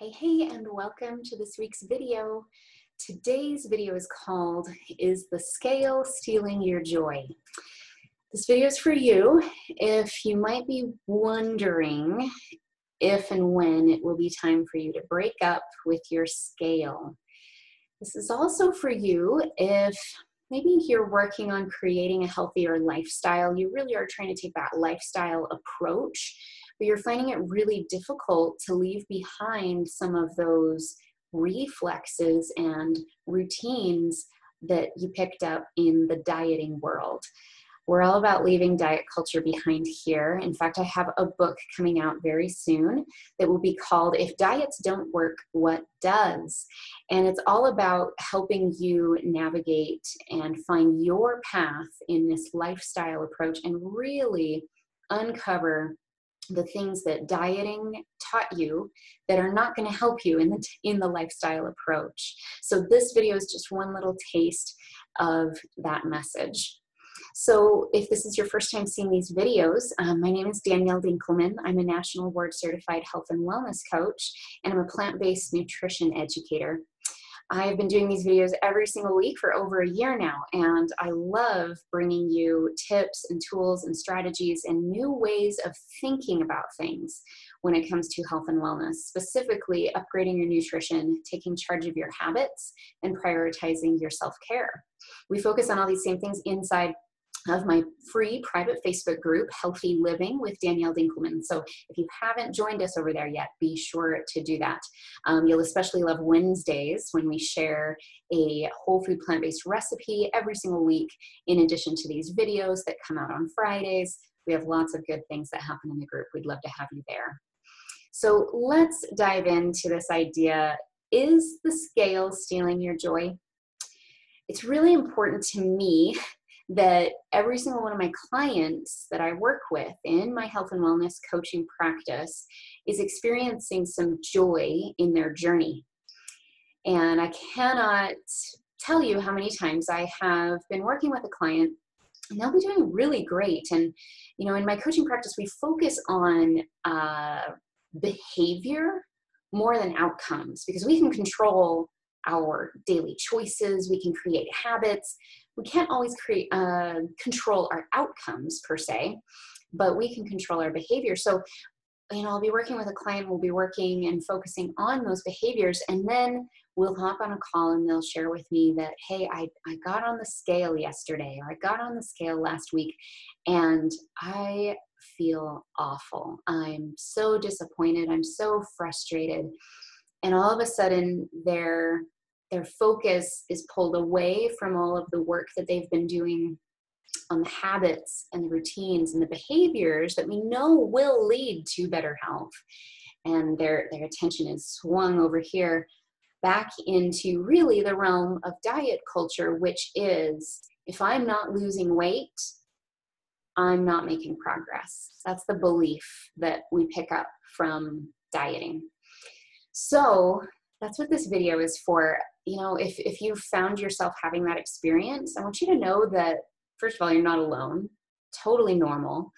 Hey, and welcome to this week's video. Today's video is called, Is the Scale Stealing Your Joy? This video is for you if you might be wondering if and when it will be time for you to break up with your scale. This is also for you if maybe you're working on creating a healthier lifestyle. You really are trying to take that lifestyle approach, but you're finding it really difficult to leave behind some of those reflexes and routines that you picked up in the dieting world. We're all about leaving diet culture behind here. In fact, I have a book coming out very soon that will be called If Diets Don't Work, What Does? And it's all about helping you navigate and find your path in this lifestyle approach and really uncover the things that dieting taught you that are not going to help you in the lifestyle approach. So this video is just one little taste of that message. So if this is your first time seeing these videos, my name is Danielle Dinkelman. I'm a National Board Certified Health and Wellness Coach, and I'm a plant-based nutrition educator. I've been doing these videos every single week for over a year now, and I love bringing you tips and tools and strategies and new ways of thinking about things when it comes to health and wellness, specifically upgrading your nutrition, taking charge of your habits, and prioritizing your self-care. We focus on all these same things inside of my free private Facebook group, Healthy Living with Danielle Dinkelman. So if you haven't joined us over there yet, be sure to do that. You'll especially love Wednesdays when we share a whole food plant-based recipe every single week, in addition to these videos that come out on Fridays. We have lots of good things that happen in the group. We'd love to have you there. So let's dive into this idea. Is the scale stealing your joy? It's really important to me that every single one of my clients that I work with in my health and wellness coaching practice is experiencing some joy in their journey. And I cannot tell you how many times I have been working with a client and they'll be doing really great. And, you know, in my coaching practice, we focus on behavior more than outcomes, because we can control our daily choices, we can create habits. We can't always control our outcomes per se, but we can control our behavior. So, you know, I'll be working with a client, we'll be working and focusing on those behaviors, and then we'll hop on a call and they'll share with me that, hey, I got on the scale yesterday, or I got on the scale last week, and I feel awful. I'm so disappointed. I'm so frustrated. And all of a sudden, their focus is pulled away from all of the work that they've been doing on the habits and the routines and the behaviors that we know will lead to better health. And their attention is swung over here back into really the realm of diet culture, which is, if I'm not losing weight, I'm not making progress. That's the belief that we pick up from dieting. So that's what this video is for. You know, if you found yourself having that experience, I want you to know that, first of all, you're not alone, totally normal.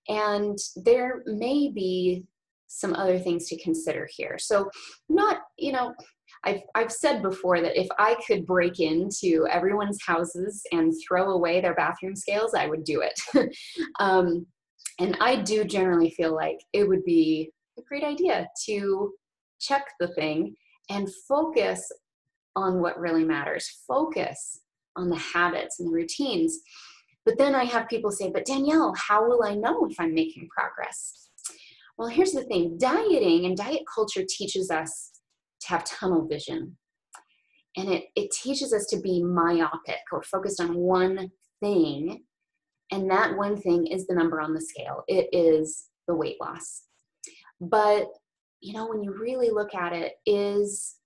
And there may be some other things to consider here. So not, you know, I've said before that if I could break into everyone's houses and throw away their bathroom scales, I would do it. And I do generally feel like it would be a great idea to check the thing and focus on what really matters. Focus on the habits and the routines. But then I have people say, but Danielle, how will I know if I'm making progress? Well, here's the thing. Dieting and diet culture teaches us to have tunnel vision. And it teaches us to be myopic or focused on one thing. And that one thing is the number on the scale. It is the weight loss. But you know, when you really look at it, is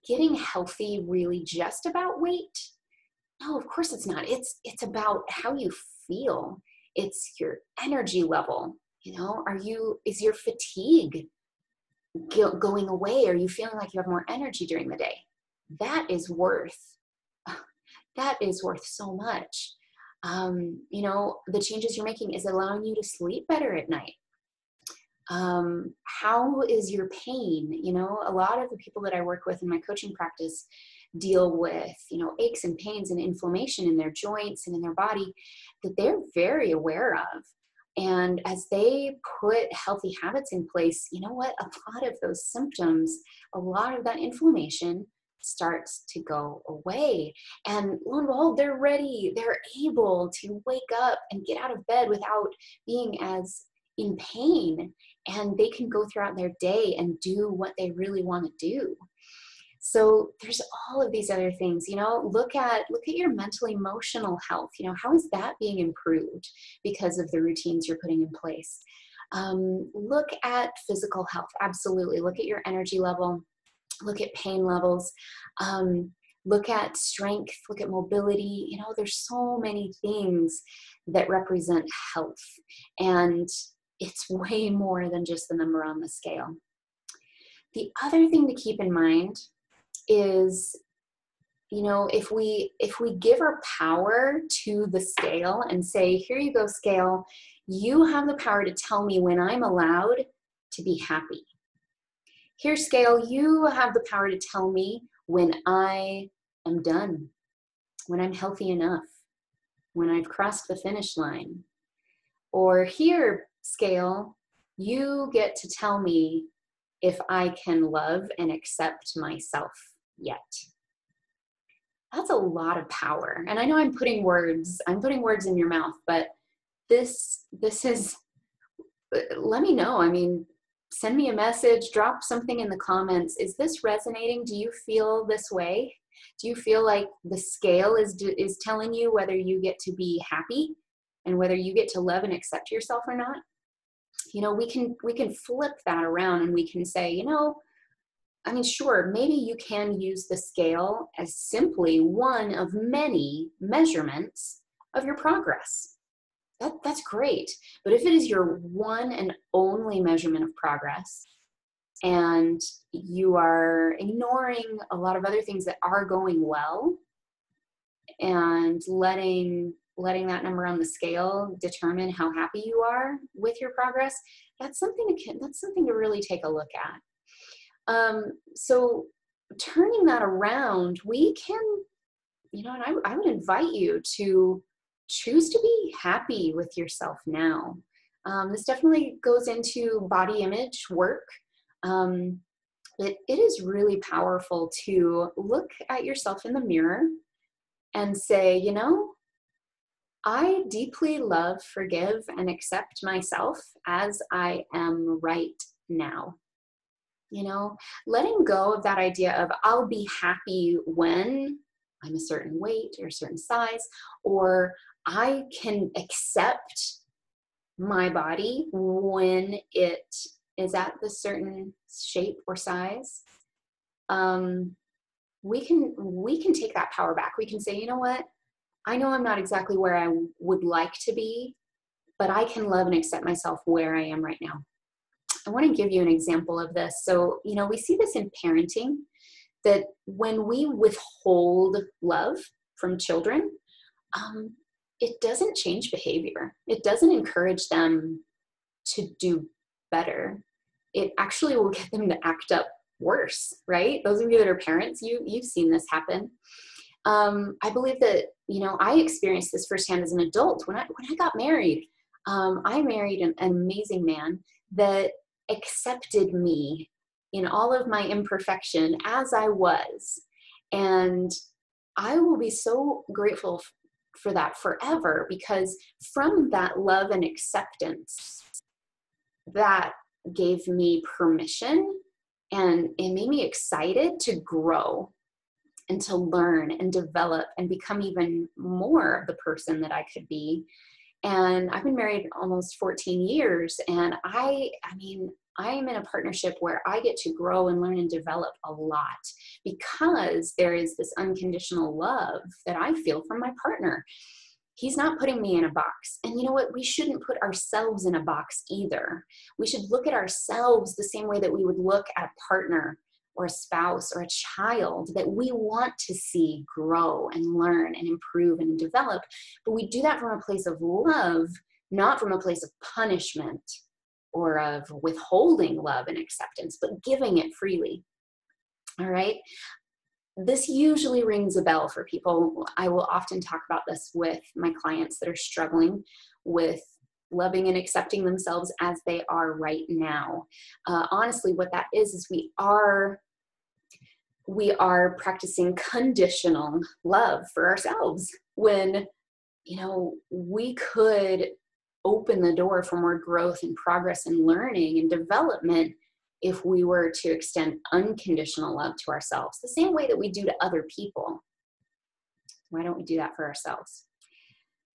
getting healthy really just about weight? No, of course it's not. It's about how you feel. It's your energy level. You know, is your fatigue going away? Are you feeling like you have more energy during the day? That is worth so much. You know, the changes you're making, is allowing you to sleep better at night. How is your pain? You know, a lot of the people that I work with in my coaching practice deal with, you know, aches and pains and inflammation in their joints and in their body that they're very aware of. And as they put healthy habits in place, you know what? A lot of those symptoms, a lot of that inflammation starts to go away. And lo and behold, they're ready. They're able to wake up and get out of bed without being as in pain. And they can go throughout their day and do what they really want to do. So there's all of these other things, you know, look at your mental emotional health. You know, how is that being improved because of the routines you're putting in place? Look at physical health. Absolutely. Look at your energy level. Look at pain levels. Look at strength. Look at mobility. You know, there's so many things that represent health. And it's way more than just the number on the scale. The other thing to keep in mind is, you know, if we give our power to the scale and say, here you go, scale, you have the power to tell me when I'm allowed to be happy. Here, scale, you have the power to tell me when I am done, when I'm healthy enough, when I've crossed the finish line. Or here, scale, you get to tell me if I can love and accept myself yet. That's a lot of power. And I know I'm putting words in your mouth, but this is, let me know. I mean, send me a message, drop something in the comments. Is this resonating? Do you feel this way? Do you feel like the scale is telling you whether you get to be happy and whether you get to love and accept yourself or not? You know, we can flip that around and we can say, you know, I mean, sure, maybe you can use the scale as simply one of many measurements of your progress. That's great. But if it is your one and only measurement of progress, and you are ignoring a lot of other things that are going well and letting that number on the scale determine how happy you are with your progress, that's something to really take a look at. So turning that around, we can, you know, and I would invite you to choose to be happy with yourself now. This definitely goes into body image work. It is really powerful to look at yourself in the mirror and say, you know, I deeply love, forgive, and accept myself as I am right now. You know, letting go of that idea of I'll be happy when I'm a certain weight or a certain size, or I can accept my body when it is at the certain shape or size. We can take that power back. We can say, you know what? I know I'm not exactly where I would like to be, but I can love and accept myself where I am right now. I want to give you an example of this. So, you know, we see this in parenting, that when we withhold love from children, it doesn't change behavior. It doesn't encourage them to do better. It actually will get them to act up worse, right? Those of you that are parents, you've seen this happen. I believe that, you know, I experienced this firsthand as an adult. When I got married, I married an amazing man that accepted me in all of my imperfection as I was. And I will be so grateful for that forever, because from that love and acceptance, that gave me permission and it made me excited to grow and to learn and develop and become even more of the person that I could be. And I've been married almost 14 years. And I mean, I am in a partnership where I get to grow and learn and develop a lot, because there is this unconditional love that I feel from my partner. He's not putting me in a box. And you know what? We shouldn't put ourselves in a box either. We should look at ourselves the same way that we would look at a partner or a spouse or a child that we want to see grow and learn and improve and develop. But we do that from a place of love, not from a place of punishment. or of withholding love and acceptance, but giving it freely. All right. This usually rings a bell for people. I will often talk about this with my clients that are struggling with loving and accepting themselves as they are right now. Honestly, what that is we are practicing conditional love for ourselves when, we could open the door for more growth and progress and learning and development if we were to extend unconditional love to ourselves, the same way that we do to other people. Why don't we do that for ourselves?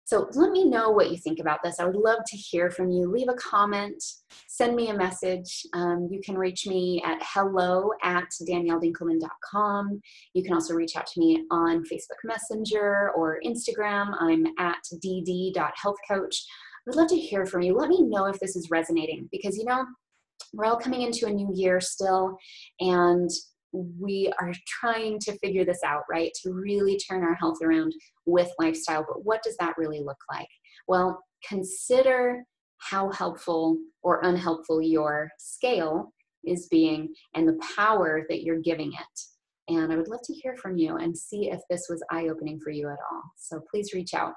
So let me know what you think about this. I would love to hear from you. Leave a comment, send me a message. You can reach me at hello@danielledinkelman.com. You can also reach out to me on Facebook Messenger or Instagram. I'm at dd.healthcoach. I would love to hear from you. Let me know if this is resonating because, we're all coming into a new year still, and we are trying to figure this out, right? To really turn our health around with lifestyle. But what does that really look like? Well, consider how helpful or unhelpful your scale is being and the power that you're giving it. And I would love to hear from you and see if this was eye-opening for you at all. So please reach out.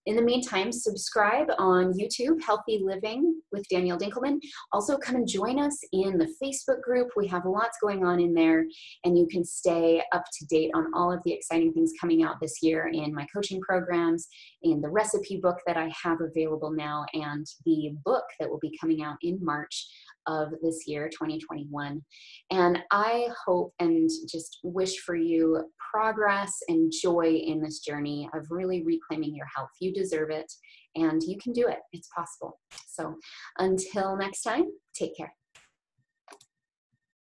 In the meantime, subscribe on YouTube, Healthy Living with Danielle Dinkelman. Also, come and join us in the Facebook group. We have lots going on in there, and you can stay up to date on all of the exciting things coming out this year in my coaching programs, in the recipe book that I have available now, and the book that will be coming out in March of this year, 2021. And I hope and just wish for you progress and joy in this journey of really reclaiming your health. You deserve it, and you can do it. It's possible. So until next time, take care.